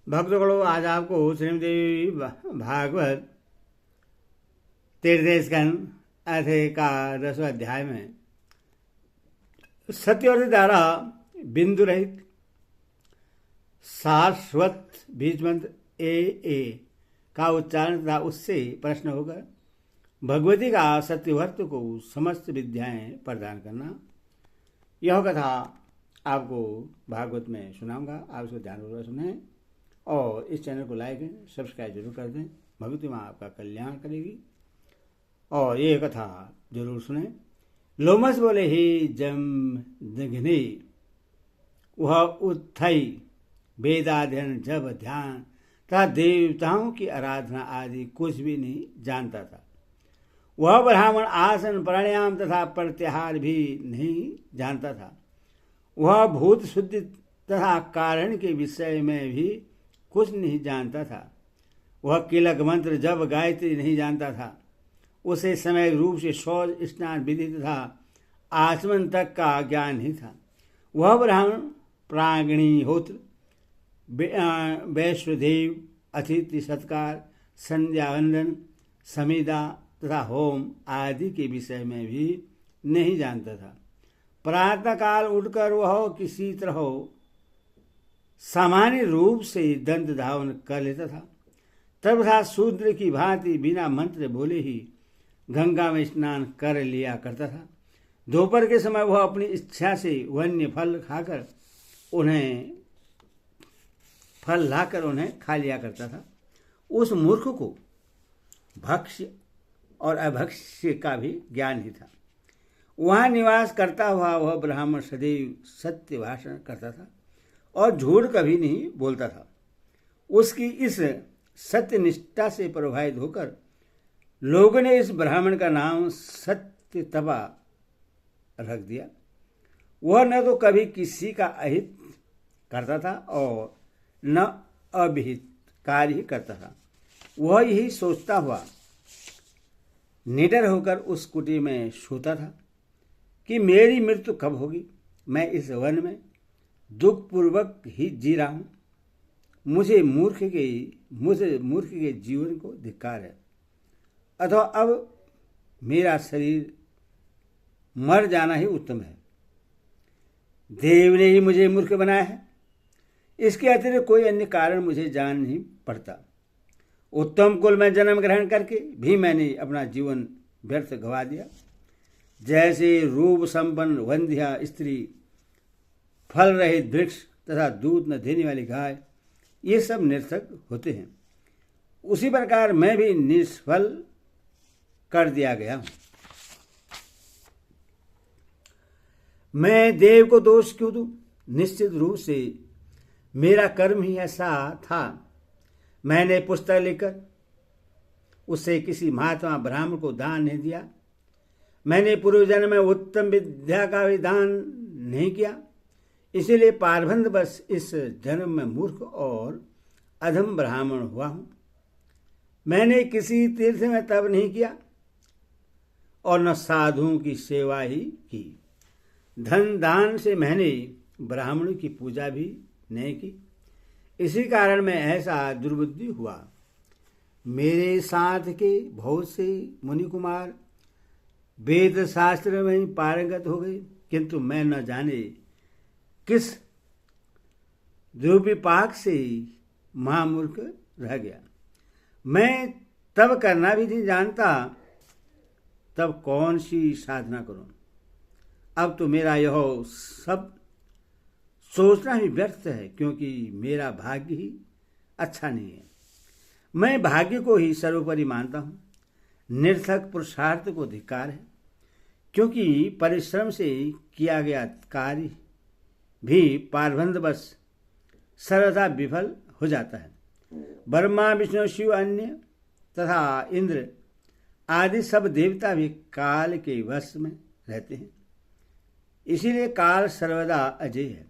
भक्तगणों, आज आपको श्रीमद्देवी भागवत तीर्थ स्कंद अध्याय का 10वां अध्याय में सत्यवर्ती द्वारा बिंदु रहित शाश्वत बीज मंत्र ए का उच्चारण तथा उससे प्रश्न होकर भगवती का सत्यवर्त को समस्त विद्याएं प्रदान करना, यह कथा आपको भागवत में सुनाऊंगा। आप इसको ध्यानपूर्वक सुने और इस चैनल को लाइक सब्सक्राइब जरूर कर दें। भगवती माँ आपका कल्याण करेगी और ये कथा जरूर सुने। लोमस बोले, ही जम दघने वह उत्थई वेदाध्ययन जब ध्यान तथा देवताओं की आराधना आदि कुछ भी नहीं जानता था। वह ब्राह्मण आसन प्राणायाम तथा प्रत्याहार भी नहीं जानता था। वह भूत शुद्धि तथा कारण के विषय में भी कुछ नहीं जानता था। वह किलक मंत्र जब गायत्री नहीं जानता था। उसे समय रूप से शौच स्नान विधि तथा आचमन तक का ज्ञान नहीं था। वह ब्राह्मण प्राग्निहोत्र वैश्वदेव अतिथि सत्कार संध्या वंदन समिदा तथा होम आदि के विषय में भी नहीं जानता था। प्रातःकाल उठकर वह किसी तरह सामान्य रूप से दंत धावन कर लेता था। तथा शूद्र की भांति बिना मंत्र बोले ही गंगा में स्नान कर लिया करता था। दोपहर के समय वह अपनी इच्छा से वन्य फल लाकर उन्हें खा लिया करता था। उस मूर्ख को भक्ष्य और अभक्ष्य का भी ज्ञान ही था। वहाँ निवास करता हुआ वह ब्राह्मण सदैव सत्य भाषण करता था और झूठ कभी नहीं बोलता था। उसकी इस सत्य निष्ठा से प्रभावित होकर लोगों ने इस ब्राह्मण का नाम सत्यतपा रख दिया। वह न तो कभी किसी का अहित करता था और न अभिहित कार्य ही करता था। वह यही सोचता हुआ निडर होकर उस कुटी में सोता था कि मेरी मृत्यु कब होगी। मैं इस वन में दुखपूर्वक ही जी रहा हूँ। मुझे मूर्ख के जीवन को धिक्कार है। अथवा अब मेरा शरीर मर जाना ही उत्तम है। देव ने ही मुझे मूर्ख बनाया है। इसके अतिरिक्त कोई अन्य कारण मुझे जान नहीं पड़ता। उत्तम कुल में जन्म ग्रहण करके भी मैंने अपना जीवन व्यर्थ गवा दिया। जैसे रूप संपन्न वंध्या स्त्री, फल रहित वृक्ष तथा दूध न देने वाली गाय, ये सब निरर्थक होते हैं, उसी प्रकार मैं भी निष्फल कर दिया गया हूं। मैं देव को दोष क्यों दूं? निश्चित रूप से मेरा कर्म ही ऐसा था। मैंने पुस्तक लिखकर उससे किसी महात्मा ब्राह्मण को दान नहीं दिया। मैंने पूर्व जन्म में उत्तम विद्या का भी दान नहीं किया। इसीलिए पारबंध बस इस जन्म में मूर्ख और अधम ब्राह्मण हुआ हूं। मैंने किसी तीर्थ में तप नहीं किया और न साधुओं की सेवा ही की। धन दान से मैंने ब्राह्मणों की पूजा भी नहीं की। इसी कारण मैं ऐसा दुर्बुद्धि हुआ। मेरे साथ के बहुत से मुनि कुमार वेद शास्त्र में ही पारंगत हो गए, किंतु मैं न जाने किस दुर्विपाक से महामूर्ख रह गया। मैं तब करना भी नहीं जानता, तब कौन सी साधना करूं। अब तो मेरा यह सब सोचना ही व्यर्थ है, क्योंकि मेरा भाग्य ही अच्छा नहीं है। मैं भाग्य को ही सर्वोपरि मानता हूं। निरर्थक पुरुषार्थ को धिक्कार है, क्योंकि परिश्रम से किया गया कार्य भी पारबंधवश सर्वथा विफल हो जाता है। ब्रह्मा विष्णु शिव अन्य तथा इंद्र आदि सब देवता भी काल के वश में रहते हैं। इसीलिए काल सर्वदा अजय है।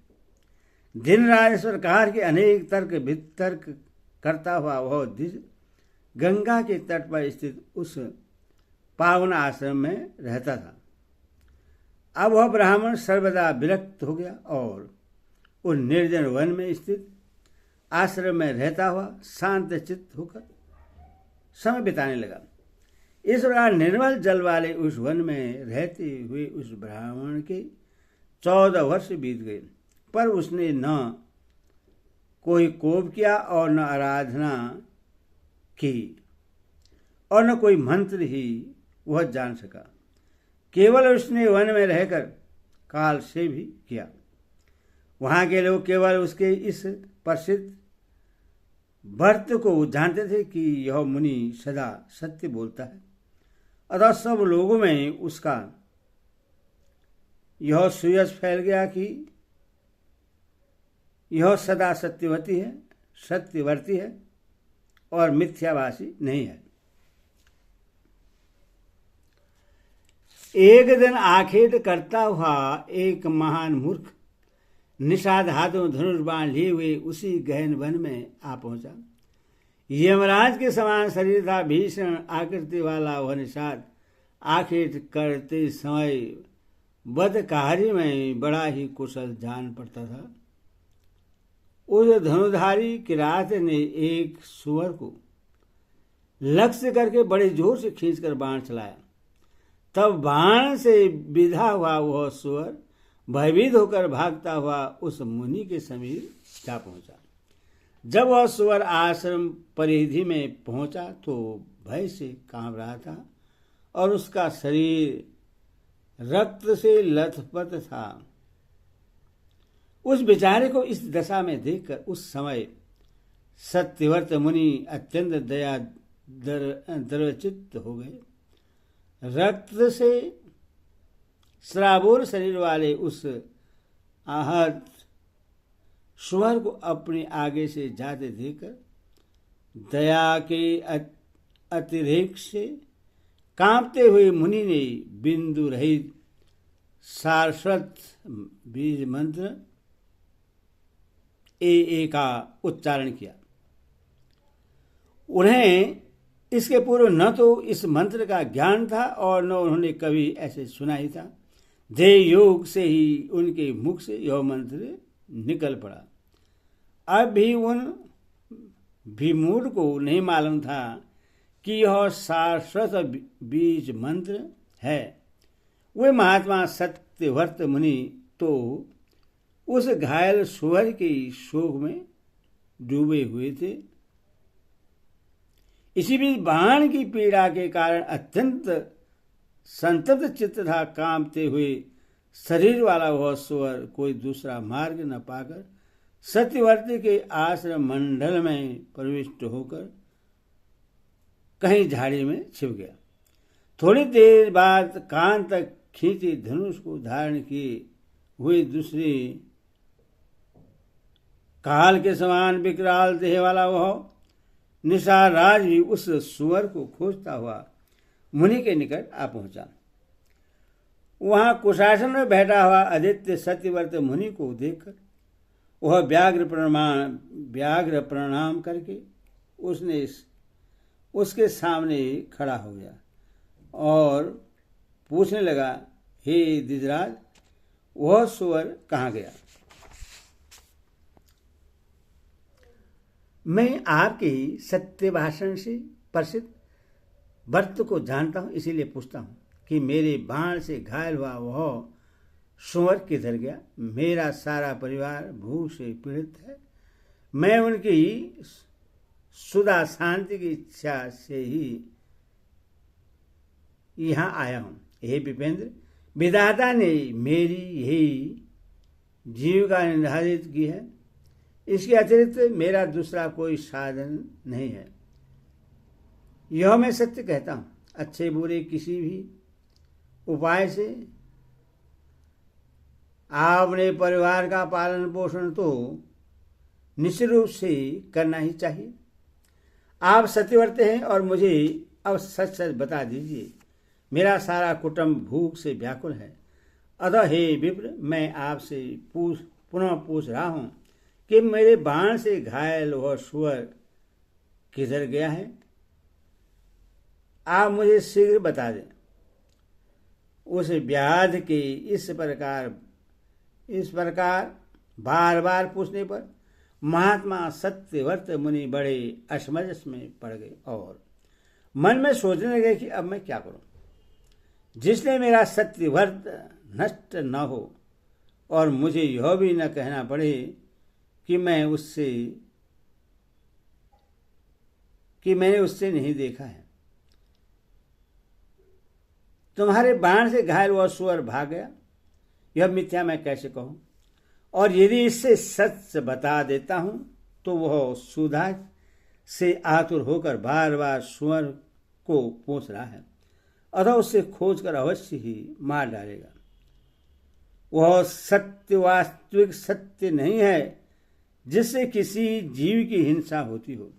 दिन रात इस प्रकार के अनेक तर्क वितर्क करता हुआ वह द्विज गंगा के तट पर स्थित उस पावन आश्रम में रहता था। अब वह ब्राह्मण सर्वदा विरक्त हो गया और उस निर्जन वन में स्थित आश्रम में रहता हुआ शांत चित्त होकर समय बिताने लगा। इस प्रकार निर्मल जल वाले उस वन में रहते हुए उस ब्राह्मण के 14 वर्ष बीत गए, पर उसने न कोई कोप किया और न आराधना की और न कोई मंत्र ही वह जान सका। केवल उसने वन में रहकर काल से भी किया। वहां के लोग केवल उसके इस प्रसिद्ध व्रत को जानते थे कि यह मुनि सदा सत्य बोलता है, अतः सब लोगों में उसका यह सुयश फैल गया कि यह सदा सत्यवती है, सत्यवर्ती है और मिथ्याभाषी नहीं है। एक दिन आखेट करता हुआ एक महान मूर्ख निषाद हाथों धनुष बाण लिए हुए उसी गहन वन में आ पहुंचा। यमराज के समान शरीर था। भीषण आकृति वाला वह निषाद आखेट करते समय वध कार्य में बड़ा ही कुशल जान पड़ता था। उस धनुधारी किरात ने एक सुअर को लक्ष्य करके बड़े जोर से खींचकर बाण चलाया। तब बाण से विधा हुआ वह सुअर भयभीत होकर भागता हुआ उस मुनि के समीप जा पहुंचा। जब वह सुअर आश्रम परिधि में पहुंचा तो भय से कांप रहा था और उसका शरीर रक्त से लथपथ था। उस बेचारे को इस दशा में देखकर उस समय सत्यव्रत मुनि अत्यंत दया द्रवचित्त हो गए। रक्त से श्रावोर शरीर वाले उस आहत सुअर को अपने आगे से जाते देखकर दया के अतिरेक से कांपते हुए मुनि ने बिंदु रहित सारस्वत बीज मंत्र ए का उच्चारण किया। उन्हें इसके पूर्व न तो इस मंत्र का ज्ञान था और न उन्होंने कभी ऐसे सुना ही था। देह योग से ही उनके मुख से यह मंत्र निकल पड़ा। अब भी उन विमूढ़ को नहीं मालूम था कि यह शाश्वत बीज मंत्र है। वे महात्मा सत्यव्रत मुनि तो उस घायल सुअर के शोक में डूबे हुए थे। इसी बीच बाण की पीड़ा के कारण अत्यंत संतप्त चित्त था। कांपते हुए शरीर वाला वह सुअर कोई दूसरा मार्ग न पाकर सत्यवर्ती के आश्रम मंडल में प्रविष्ट होकर कहीं झाड़ी में छिप गया। थोड़ी देर बाद कान तक खींची धनुष को धारण किए हुए दूसरे काल के समान विकराल देह वाला वह निषाद राज भी उस सुअर को खोजता हुआ मुनि के निकट आ पहुंचा। वहां कुशासन में बैठा हुआ आदित्य सत्यव्रत मुनि को देखकर वह व्याग्र प्रणाम करके उसके सामने खड़ा हो गया और पूछने लगा, हे द्विजराज, वह सुअर कहाँ गया? मैं आपके सत्य भाषण से प्रसिद्ध व्रत को जानता हूं, इसीलिए पूछता हूं कि मेरे बाण से घायल हुआ वह सुअर किधर गया? मेरा सारा परिवार भूख से पीड़ित है। मैं उनकी सुधा शांति की इच्छा से ही यहाँ आया हूं। हे विपेंद्र, विधाता ने मेरी यही जीविका निर्धारित की है। इसके अतिरिक्त मेरा दूसरा कोई साधन नहीं है। यह मैं सत्य कहता हूं। अच्छे बुरे किसी भी उपाय से अपने परिवार का पालन पोषण तो निश्चित रूप से करना ही चाहिए। आप सत्यव्रत हैं और मुझे अब सच सच बता दीजिए, मेरा सारा कुटुंब भूख से व्याकुल है। अतः हे विप्र, मैं आपसे पुनः पूछ रहा हूं कि मेरे बाण से घायल वह सुअर किधर गया है? आप मुझे शीघ्र बता दें। उस व्याध के इस प्रकार बार बार पूछने पर महात्मा सत्यव्रत मुनि बड़े असमंजस में पड़ गए और मन में सोचने लगे कि अब मैं क्या करूं, जिसने मेरा सत्यव्रत नष्ट न हो और मुझे यह भी न कहना पड़े कि मैंने उससे नहीं देखा है। तुम्हारे बाण से घायल वह सुअर भाग गया, यह मिथ्या मैं कैसे कहूं? और यदि इससे सच बता देता हूं तो वह सुधा से आतुर होकर बार बार सुअर को पोंछ रहा है, अतः उससे खोजकर अवश्य ही मार डालेगा। वह सत्य वास्तविक सत्य नहीं है जिससे किसी जीव की हिंसा होती हो,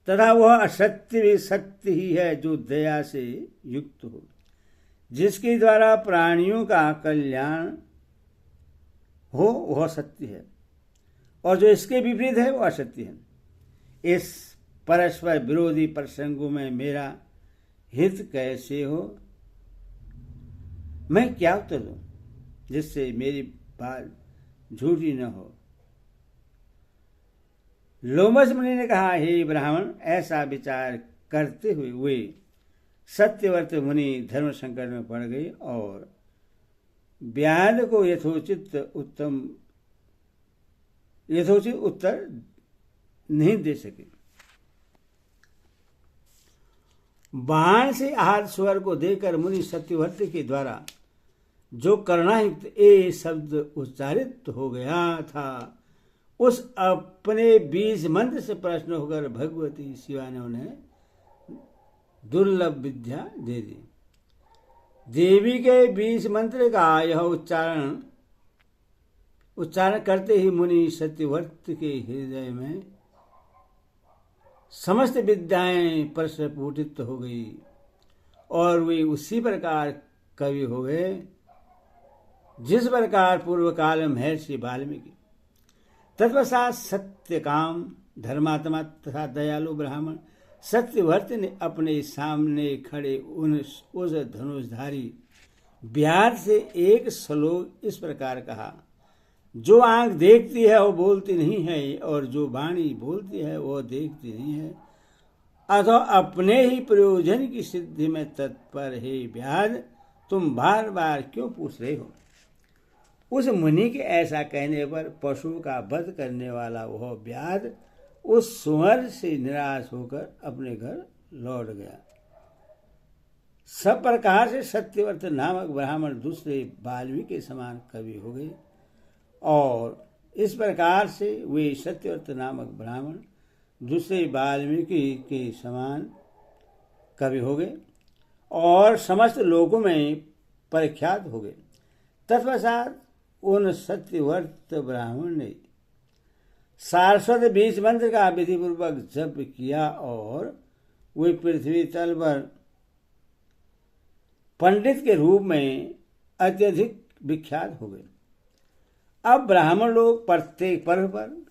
तथा वह असत्य भी सत्य ही है जो दया से युक्त हो, जिसके द्वारा प्राणियों का कल्याण हो वह सत्य है, और जो इसके विपरीत है वह असत्य है। इस परस्पर विरोधी प्रसंगों में मेरा हित कैसे हो? मैं क्या उत्तर दूं जिससे मेरी बात झूठी न हो? लोमस मुनि ने कहा, हे ब्राह्मण, ऐसा विचार करते हुए वे सत्यव्रत मुनि धर्म संकट में पड़ गए और व्याध को यथोचित उत्तर नहीं दे सके। बाण से आहत स्वर को देकर मुनि सत्यव्रत के द्वारा जो करुणायुक्त ए शब्द उच्चारित हो गया था, उस अपने बीज मंत्र से प्रश्न होकर भगवती शिवा ने उन्हें दुर्लभ विद्या दे दी। देवी के बीज मंत्र का यह उच्चारण करते ही मुनि सत्यव्रत के हृदय में समस्त विद्याएं प्रस्फुटित हो गई और वे उसी प्रकार कवि हो गए जिस प्रकार पूर्व काल में महर्षि वाल्मीकि। तत्पश्चात सत्यकाम, धर्मात्मा तथा दयालु ब्राह्मण सत्यव्रत ने अपने सामने खड़े उस धनुषधारी व्याध से एक श्लोक इस प्रकार कहा, जो आंख देखती है वो बोलती नहीं है, और जो वाणी बोलती है वो देखती नहीं है, अथवा अपने ही प्रयोजन की सिद्धि में तत्पर है व्याध, तुम बार बार क्यों पूछ रहे हो? उस मुनि के ऐसा कहने पर पशु का वध करने वाला वह व्याध उस सुअर से निराश होकर अपने घर लौट गया। सब प्रकार से सत्यव्रत नामक ब्राह्मण दूसरे वाल्मीकि के समान कवि हो गए, और इस प्रकार से वे सत्यव्रत नामक ब्राह्मण दूसरे वाल्मीकि के समान कवि हो गए और समस्त लोगों में प्रख्यात हो गए। तत्पश्चात उन सत्यव्रत ब्राह्मण ने सारस्वत बीज मंत्र का विधिपूर्वक जप किया और वे पृथ्वी तल पर पंडित के रूप में अत्यधिक विख्यात हो गए। अब ब्राह्मण लोग प्रत्येक पर्व पर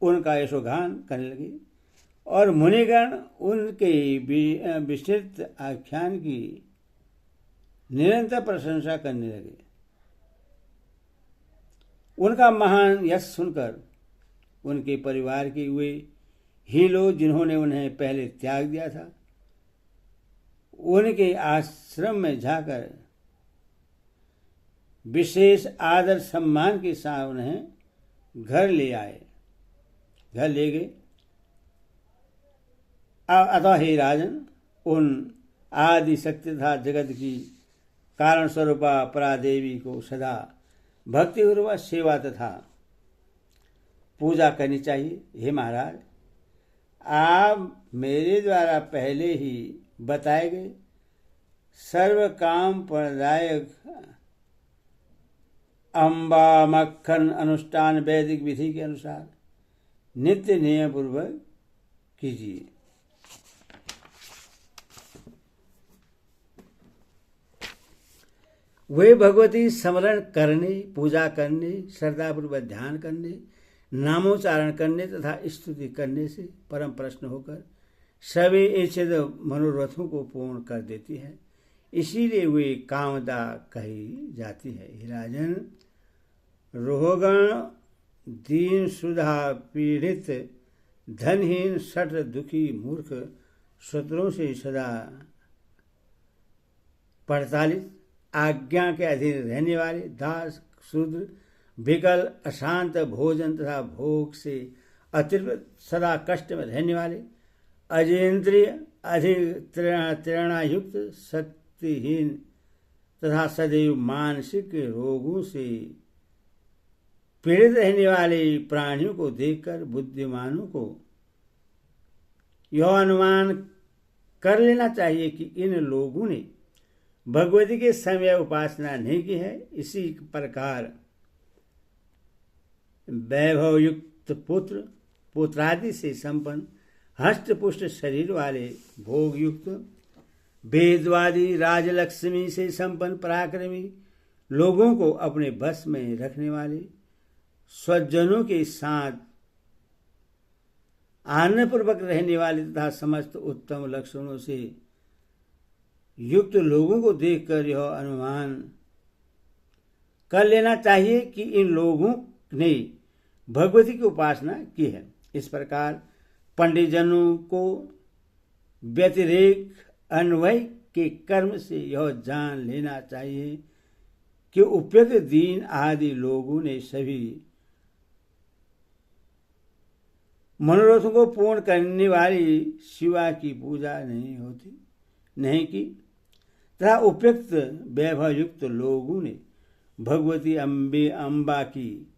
उनका यशोगान करने लगे और मुनिगण उनके विस्तृत आख्यान की निरंतर प्रशंसा करने लगे। उनका महान यश सुनकर उनके परिवार के वे ही लोग जिन्होंने उन्हें पहले त्याग दिया था, उनके आश्रम में जाकर विशेष आदर सम्मान के साथ उन्हें घर ले गए। अतः हे राजन, उन आदि शक्ति तथा जगत की कारण स्वरूपा परादेवी को सदा भक्तिपूर्वक सेवा तथा पूजा करनी चाहिए। हे महाराज, आप मेरे द्वारा पहले ही बताए गए सर्व काम प्रदायक अम्बा मक्खन अनुष्ठान वैदिक विधि के अनुसार नित्य नियम पूर्वक कीजिए। वे भगवती स्मरण करने, पूजा करने, श्रद्धापूर्वक ध्यान करने, नामोच्चारण करने तथा स्तुति करने से परम प्रसन्न होकर सभी इच्छित मनोरथों को पूर्ण कर देती है। इसीलिए वे कामदा कही जाती है। हे राजन, रोहगण दीन सुधा पीड़ित, धनहीन शठ दुखी मूर्ख, शत्रुओं से सदा प्रताड़ित, आज्ञा के अधीन रहने वाले, दास शूद्र, विकल, अशांत, भोजन तथा भोग से अतिरिक्त सदा कष्ट में रहने वाले, अजेंद्रिय, अधिक तृणायुक्त, शक्तिहीन तथा सदैव मानसिक रोगों से पीड़ित रहने वाले प्राणियों को देखकर बुद्धिमानों को यह अनुमान कर लेना चाहिए कि इन लोगों ने भगवती के समय उपासना नहीं की है। इसी प्रकार वैभवयुक्त पुत्र, पुत्रादि से संपन्न, हष्टपुष्ट शरीर वाले, भोगयुक्त, वेदवादी, राजलक्ष्मी से संपन्न पराक्रमी लोगों को अपने बस में रखने वाले, स्वजनों के साथ आनंदपूर्वक रहने वाले तथा समस्त उत्तम लक्षणों से युक्त लोगों को देखकर यह अनुमान कर लेना चाहिए कि इन लोगों ने भगवती की उपासना की है। इस प्रकार पंडितजनों को व्यतिरेक अन्वय के कर्म से यह जान लेना चाहिए कि उपयुक्त दीन आदि लोगों ने सभी मनोरथों को पूर्ण करने वाली शिवा की पूजा नहीं की तथा उपयुक्त वैभवयुक्त लोगों ने भगवती अम्बा की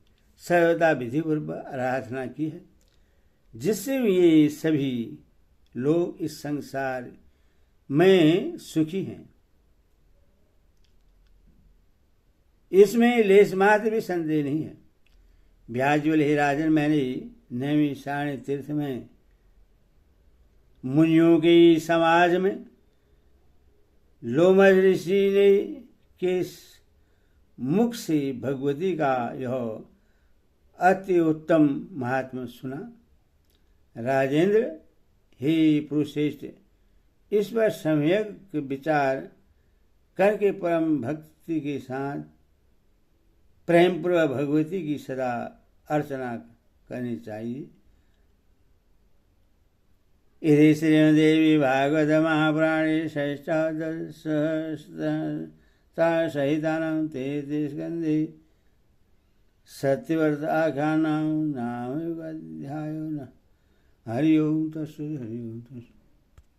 सर्वदा विधिपूर्वक आराधना की है, जिससे ये सभी लोग इस संसार में सुखी हैं। इसमें लेश मात्र भी संदेह नहीं है। व्यास बोले, हे राजन, मैंने नैमिषारण्य तीर्थ में मुनियों के समाज में लोमश ऋषि ने के मुख से भगवती का यह अति उत्तम महात्मा सुना। राजेंद्र, हे पुरुषश्रेष्ठ, इस पर सम्यक विचार करके परम भक्ति के साथ प्रेमपूर्वक भगवती की सदा अर्चना करनी चाहिए। इति श्रीमद्देवी भागवत महापुराणे षष्ठादशसहितानां तेत्रिंश स्कन्धे सत्यव्रत आख्यानां नामैवाध्यायो। हरि ओं तत्सत्।